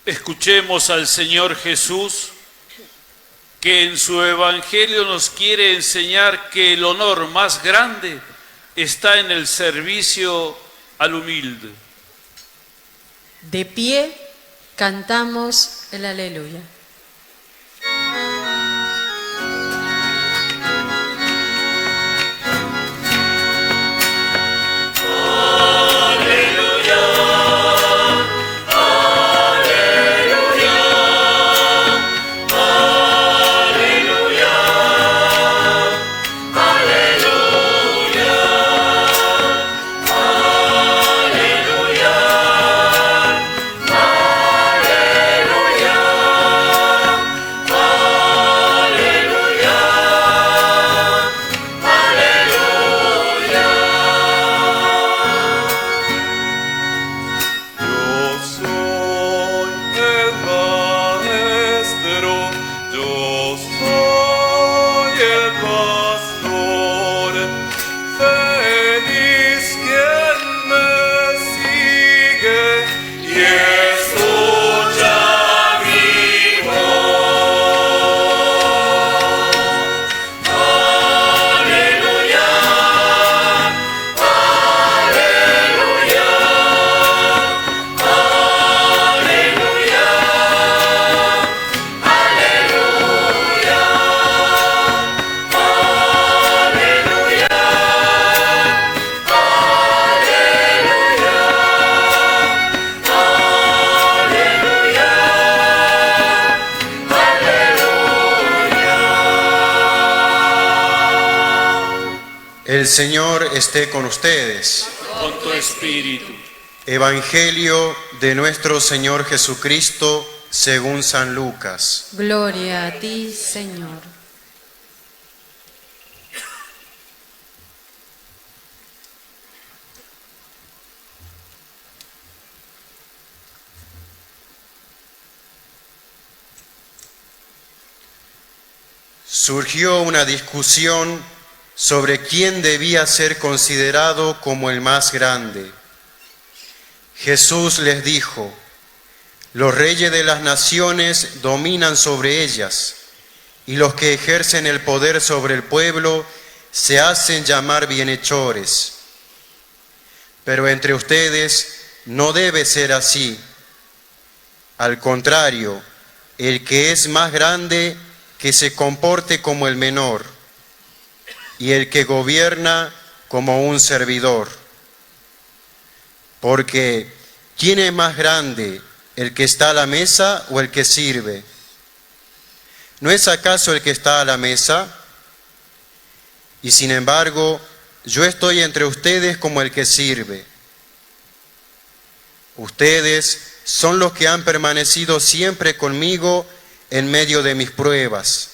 Escuchemos al Señor Jesús, que en su Evangelio nos quiere enseñar que el honor más grande está en el servicio al humilde. De pie, cantamos el Aleluya. El Señor esté con ustedes. Con tu espíritu. Evangelio de nuestro Señor Jesucristo según San Lucas. Gloria a ti, Señor. Surgió una discusión sobre quién debía ser considerado como el más grande. Jesús les dijo: los reyes de las naciones dominan sobre ellas, y los que ejercen el poder sobre el pueblo se hacen llamar bienhechores. Pero entre ustedes no debe ser así. Al contrario, el que es más grande, que se comporte como el menor, y el que gobierna como un servidor. Porque, ¿quién es más grande, el que está a la mesa o el que sirve? ¿No es acaso el que está a la mesa? Y sin embargo, yo estoy entre ustedes como el que sirve. Ustedes son los que han permanecido siempre conmigo en medio de mis pruebas.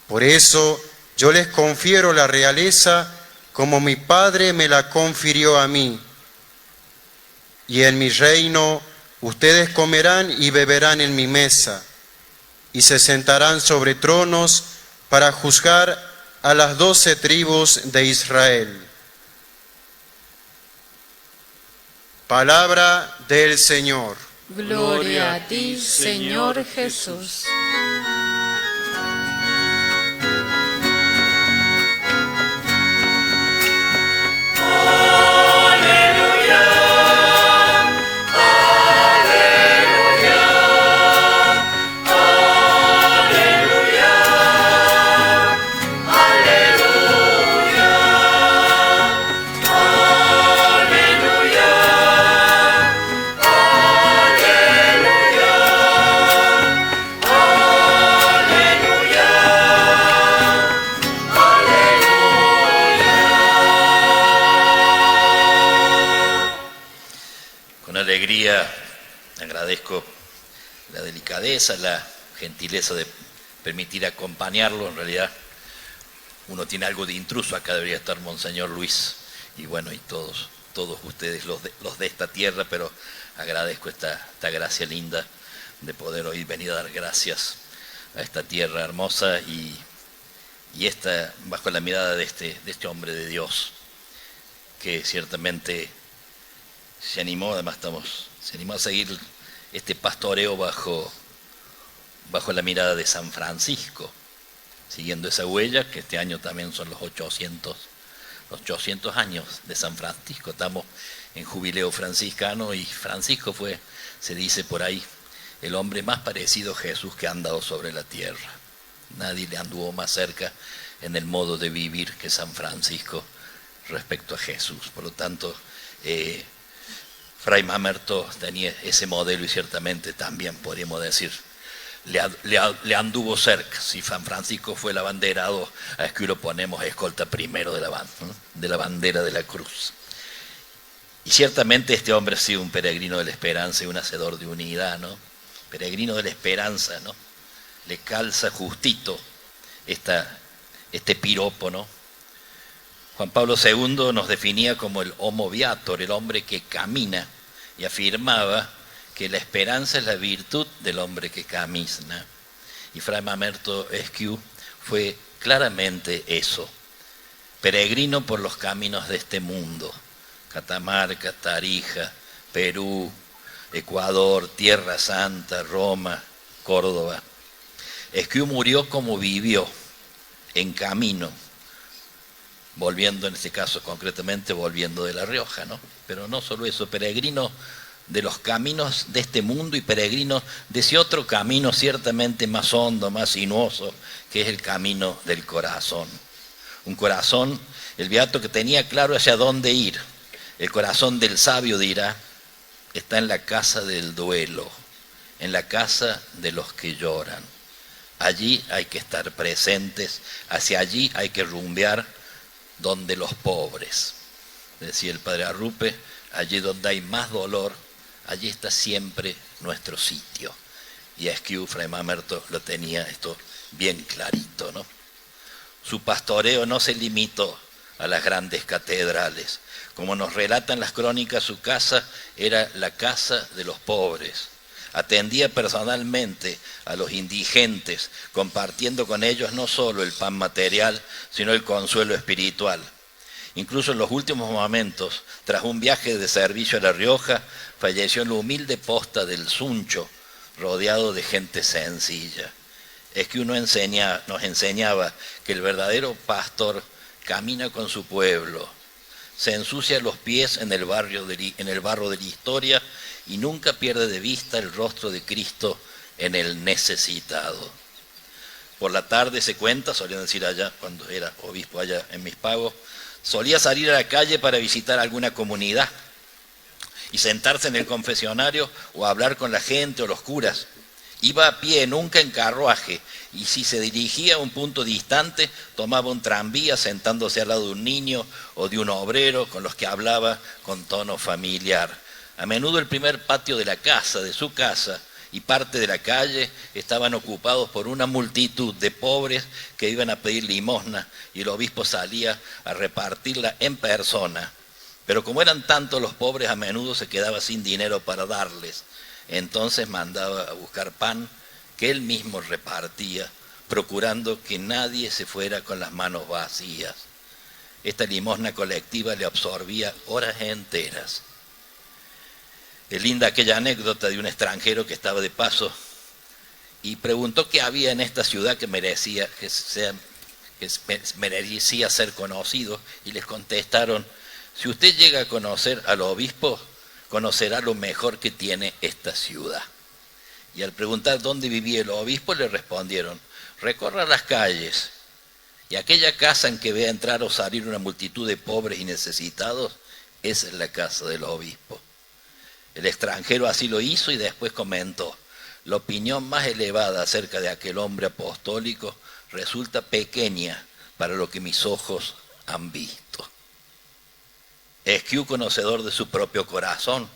Por eso, yo les confiero la realeza como mi Padre me la confirió a mí. Y en mi reino ustedes comerán y beberán en mi mesa, y se sentarán sobre tronos para juzgar a las 12 tribus de Israel. Palabra del Señor. Gloria a ti, Señor Jesús. Agradezco la delicadeza, la gentileza de permitir acompañarlo. En realidad uno tiene algo de intruso, acá debería estar Monseñor Luis y bueno, y todos ustedes los de esta tierra, pero agradezco esta gracia linda de poder hoy venir a dar gracias a esta tierra hermosa y esta bajo la mirada de este hombre de Dios que ciertamente se animó, además se animó a seguir este pastoreo bajo la mirada de San Francisco, siguiendo esa huella, que este año también son los 800 años de San Francisco. Estamos en jubileo franciscano y Francisco fue, se dice por ahí, el hombre más parecido a Jesús que ha andado sobre la tierra. Nadie le anduvo más cerca en el modo de vivir que San Francisco respecto a Jesús. Por lo tanto, Fray Mamerto tenía ese modelo y ciertamente también podríamos decir le anduvo cerca. Si San Francisco fue el abanderado, a Esquiú lo ponemos escolta primero de la bandera de la cruz. Y ciertamente este hombre ha sido un peregrino de la esperanza y un hacedor de unidad, ¿no? Peregrino de la esperanza, ¿no? Le calza justito este piropo, ¿no? Juan Pablo II nos definía como el homo viator, el hombre que camina, y afirmaba que la esperanza es la virtud del hombre que camina. Y Fray Mamerto Esquiú fue claramente eso, peregrino por los caminos de este mundo, Catamarca, Tarija, Perú, Ecuador, Tierra Santa, Roma, Córdoba. Esquiú murió como vivió, en camino, volviendo, en este caso concretamente, volviendo de La Rioja, ¿no? Pero no solo eso, peregrino de los caminos de este mundo y peregrino de ese otro camino ciertamente más hondo, más sinuoso, que es el camino del corazón. Un corazón, el beato que tenía claro hacia dónde ir. El corazón del sabio, dirá, está en la casa del duelo, en la casa de los que lloran. Allí hay que estar presentes, hacia allí hay que rumbear, donde los pobres. Decía el padre Arrupe, allí donde hay más dolor, allí está siempre nuestro sitio. Y a Esquiú, Fray Mamerto, lo tenía esto bien clarito, ¿no? Su pastoreo no se limitó a las grandes catedrales. Como nos relatan las crónicas, su casa era la casa de los pobres. Atendía personalmente a los indigentes, compartiendo con ellos no solo el pan material, sino el consuelo espiritual. Incluso en los últimos momentos, tras un viaje de servicio a La Rioja, falleció en la humilde posta del Suncho, rodeado de gente sencilla. Es que uno nos enseñaba que el verdadero pastor camina con su pueblo, se ensucia los pies en el barro de la historia y nunca pierde de vista el rostro de Cristo en el necesitado. Por la tarde se cuenta, solían decir allá, cuando era obispo allá en Mis Pagos, solía salir a la calle para visitar alguna comunidad y sentarse en el confesionario o hablar con la gente o los curas. Iba a pie, nunca en carruaje, y si se dirigía a un punto distante, tomaba un tranvía sentándose al lado de un niño o de un obrero con los que hablaba con tono familiar. A menudo el primer patio de la casa, de su casa, y parte de la calle estaban ocupados por una multitud de pobres que iban a pedir limosna y el obispo salía a repartirla en persona. Pero como eran tantos los pobres, a menudo se quedaba sin dinero para darles. Entonces mandaba a buscar pan que él mismo repartía, procurando que nadie se fuera con las manos vacías. Esta limosna colectiva le absorbía horas enteras. Es linda aquella anécdota de un extranjero que estaba de paso y preguntó qué había en esta ciudad que merecía ser conocido, y les contestaron: si usted llega a conocer al obispo, conocerá lo mejor que tiene esta ciudad. Y al preguntar dónde vivía el obispo, le respondieron: recorra las calles y aquella casa en que vea entrar o salir una multitud de pobres y necesitados, esa es la casa del obispo. El extranjero así lo hizo y después comentó: la opinión más elevada acerca de aquel hombre apostólico resulta pequeña para lo que mis ojos han visto. Esquiú, conocedor de su propio corazón,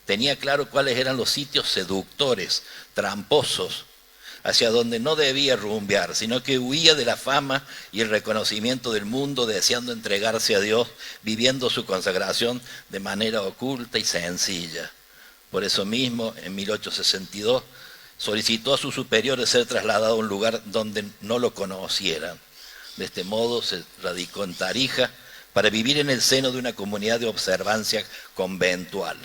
tenía claro cuáles eran los sitios seductores, tramposos, hacia donde no debía rumbear, sino que huía de la fama y el reconocimiento del mundo, deseando entregarse a Dios, viviendo su consagración de manera oculta y sencilla. Por eso mismo, en 1862, solicitó a sus superiores ser trasladado a un lugar donde no lo conocieran. De este modo se radicó en Tarija para vivir en el seno de una comunidad de observancia conventual.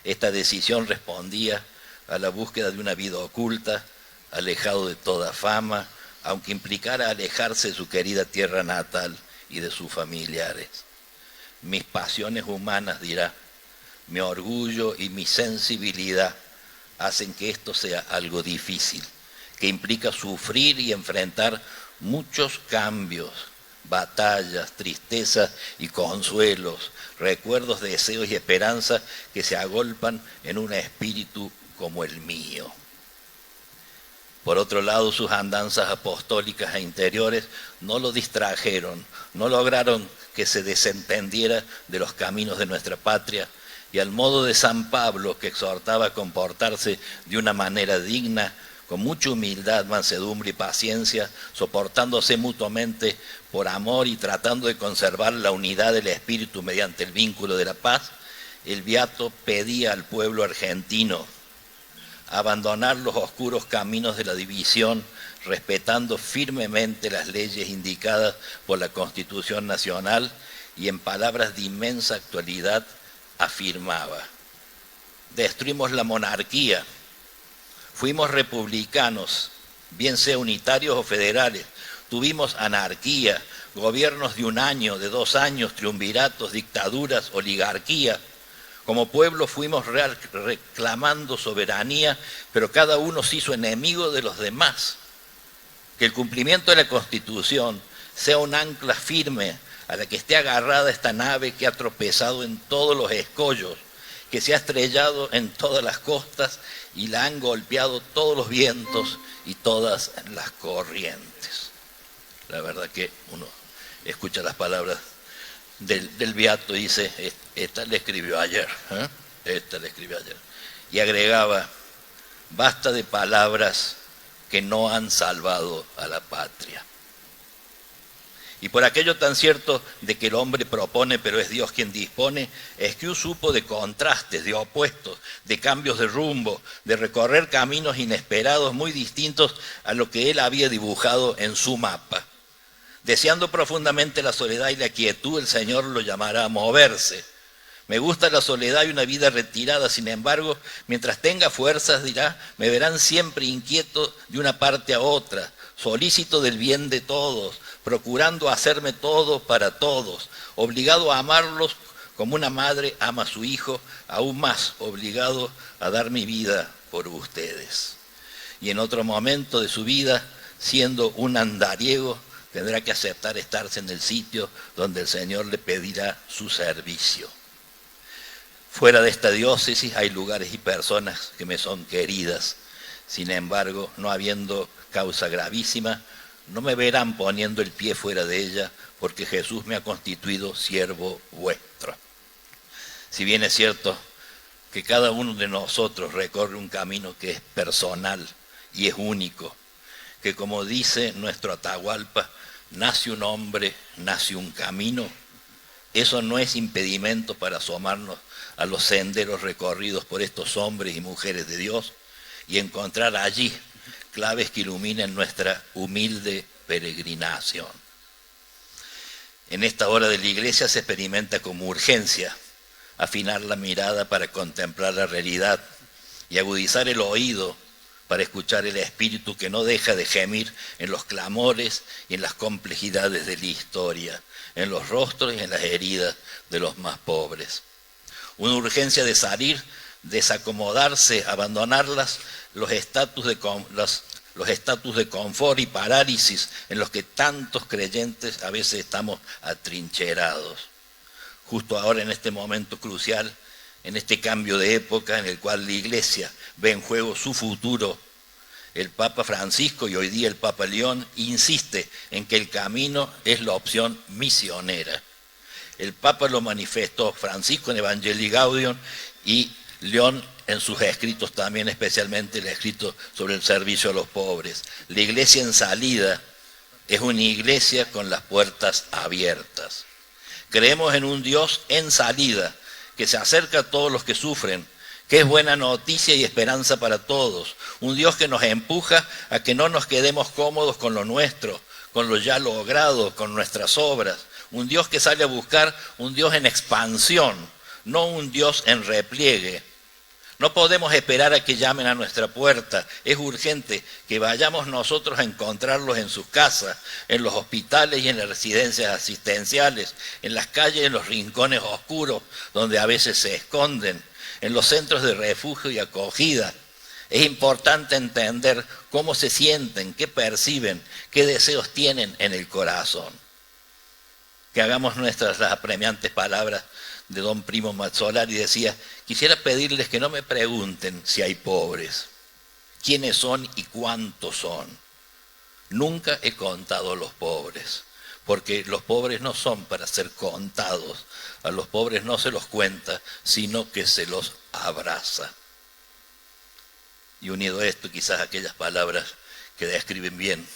Esta decisión respondía a la búsqueda de una vida oculta, alejado de toda fama, aunque implicara alejarse de su querida tierra natal y de sus familiares. Mis pasiones humanas, dirá, mi orgullo y mi sensibilidad hacen que esto sea algo difícil, que implica sufrir y enfrentar muchos cambios, batallas, tristezas y consuelos, recuerdos, deseos y esperanzas que se agolpan en un espíritu como el mío. Por otro lado, sus andanzas apostólicas e interiores no lo distrajeron, no lograron que se desentendiera de los caminos de nuestra patria, y al modo de San Pablo, que exhortaba a comportarse de una manera digna, con mucha humildad, mansedumbre y paciencia, soportándose mutuamente por amor y tratando de conservar la unidad del espíritu mediante el vínculo de la paz, el beato pedía al pueblo argentino abandonar los oscuros caminos de la división, respetando firmemente las leyes indicadas por la Constitución Nacional, y en palabras de inmensa actualidad afirmaba: destruimos la monarquía, fuimos republicanos, bien sea unitarios o federales, tuvimos anarquía, gobiernos de 1 año, de 2 años, triunviratos, dictaduras, oligarquía. Como pueblo fuimos reclamando soberanía, pero cada uno se hizo enemigo de los demás. Que el cumplimiento de la Constitución sea un ancla firme a la que esté agarrada esta nave que ha tropezado en todos los escollos, que se ha estrellado en todas las costas y la han golpeado todos los vientos y todas las corrientes. La verdad que uno escucha las palabras del beato y dice, esta le escribió ayer, esta le escribió ayer. Y agregaba, basta de palabras que no han salvado a la patria. Y por aquello tan cierto de que el hombre propone, pero es Dios quien dispone, Esquiú supo de contrastes, de opuestos, de cambios de rumbo, de recorrer caminos inesperados muy distintos a lo que él había dibujado en su mapa. Deseando profundamente la soledad y la quietud, el Señor lo llamará a moverse. Me gusta la soledad y una vida retirada, sin embargo, mientras tenga fuerzas, dirá, me verán siempre inquieto de una parte a otra, solícito del bien de todos, procurando hacerme todo para todos, obligado a amarlos como una madre ama a su hijo, aún más obligado a dar mi vida por ustedes. Y en otro momento de su vida, siendo un andariego, tendrá que aceptar estarse en el sitio donde el Señor le pedirá su servicio. Fuera de esta diócesis hay lugares y personas que me son queridas. Sin embargo, no habiendo causa gravísima, no me verán poniendo el pie fuera de ella, porque Jesús me ha constituido siervo vuestro. Si bien es cierto que cada uno de nosotros recorre un camino que es personal y es único, que como dice nuestro Atahualpa, nace un hombre, nace un camino, eso no es impedimento para asomarnos a los senderos recorridos por estos hombres y mujeres de Dios y encontrar allí claves que iluminen nuestra humilde peregrinación. En esta hora de la Iglesia se experimenta como urgencia afinar la mirada para contemplar la realidad y agudizar el oído para escuchar el espíritu que no deja de gemir en los clamores y en las complejidades de la historia, en los rostros y en las heridas de los más pobres. Una urgencia de salir, desacomodarse, abandonarlas, los estatus de confort y parálisis en los que tantos creyentes a veces estamos atrincherados. Justo ahora, en este momento crucial, en este cambio de época en el cual la Iglesia ve en juego su futuro, el Papa Francisco y hoy día el Papa León insiste en que el camino es la opción misionera. El Papa lo manifestó, Francisco en Evangelii Gaudium y León en sus escritos también, especialmente el escrito sobre el servicio a los pobres. La Iglesia en salida es una iglesia con las puertas abiertas. Creemos en un Dios en salida, que se acerca a todos los que sufren, que es buena noticia y esperanza para todos. Un Dios que nos empuja a que no nos quedemos cómodos con lo nuestro, con lo ya logrado, con nuestras obras. Un Dios que sale a buscar un Dios en expansión, no un Dios en repliegue. No podemos esperar a que llamen a nuestra puerta. Es urgente que vayamos nosotros a encontrarlos en sus casas, en los hospitales y en las residencias asistenciales, en las calles, en los rincones oscuros donde a veces se esconden, en los centros de refugio y acogida. Es importante entender cómo se sienten, qué perciben, qué deseos tienen en el corazón. Que hagamos nuestras las apremiantes palabras de don Primo Mazzolari. Decía: quisiera pedirles que no me pregunten si hay pobres, quiénes son y cuántos son. Nunca he contado a los pobres, porque los pobres no son para ser contados. A los pobres no se los cuenta, sino que se los abraza. Y unido a esto, quizás aquellas palabras que describen bien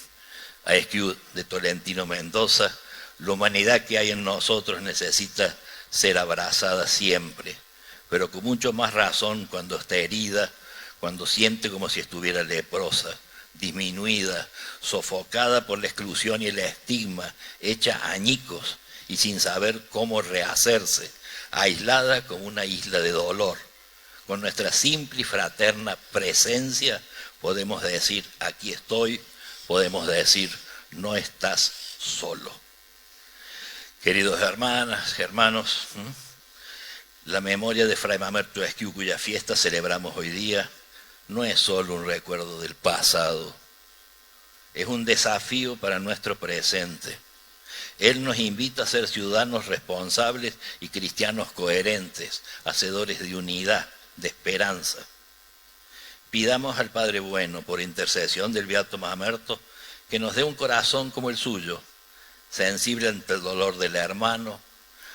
a Esquiú de Tolentino Mendoza: la humanidad que hay en nosotros necesita ser abrazada siempre, pero con mucho más razón cuando está herida, cuando siente como si estuviera leprosa, disminuida, sofocada por la exclusión y el estigma, hecha añicos y sin saber cómo rehacerse, aislada como una isla de dolor. Con nuestra simple y fraterna presencia podemos decir: aquí estoy, podemos decir: no estás solo. Queridos hermanas, hermanos, la memoria de Fray Mamerto Esquiú, cuya fiesta celebramos hoy día, no es solo un recuerdo del pasado, es un desafío para nuestro presente. Él nos invita a ser ciudadanos responsables y cristianos coherentes, hacedores de unidad, de esperanza. Pidamos al Padre Bueno, por intercesión del Beato Mamerto, que nos dé un corazón como el suyo, sensible ante el dolor del hermano,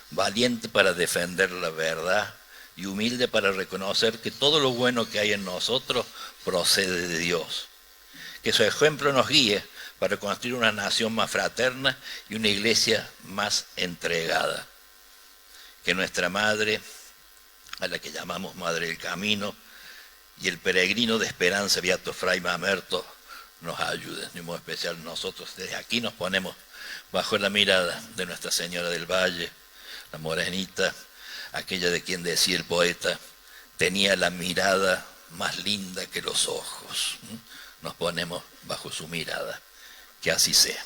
valiente para defender la verdad y humilde para reconocer que todo lo bueno que hay en nosotros procede de Dios. Que su ejemplo nos guíe para construir una nación más fraterna y una iglesia más entregada. Que nuestra Madre, a la que llamamos Madre del Camino, y el peregrino de esperanza, Beato Fray Mamerto, nos ayuden. De modo especial nosotros desde aquí nos ponemos bajo la mirada de Nuestra Señora del Valle, la morenita, aquella de quien decía el poeta: tenía la mirada más linda que los ojos. Nos ponemos bajo su mirada. Que así sea.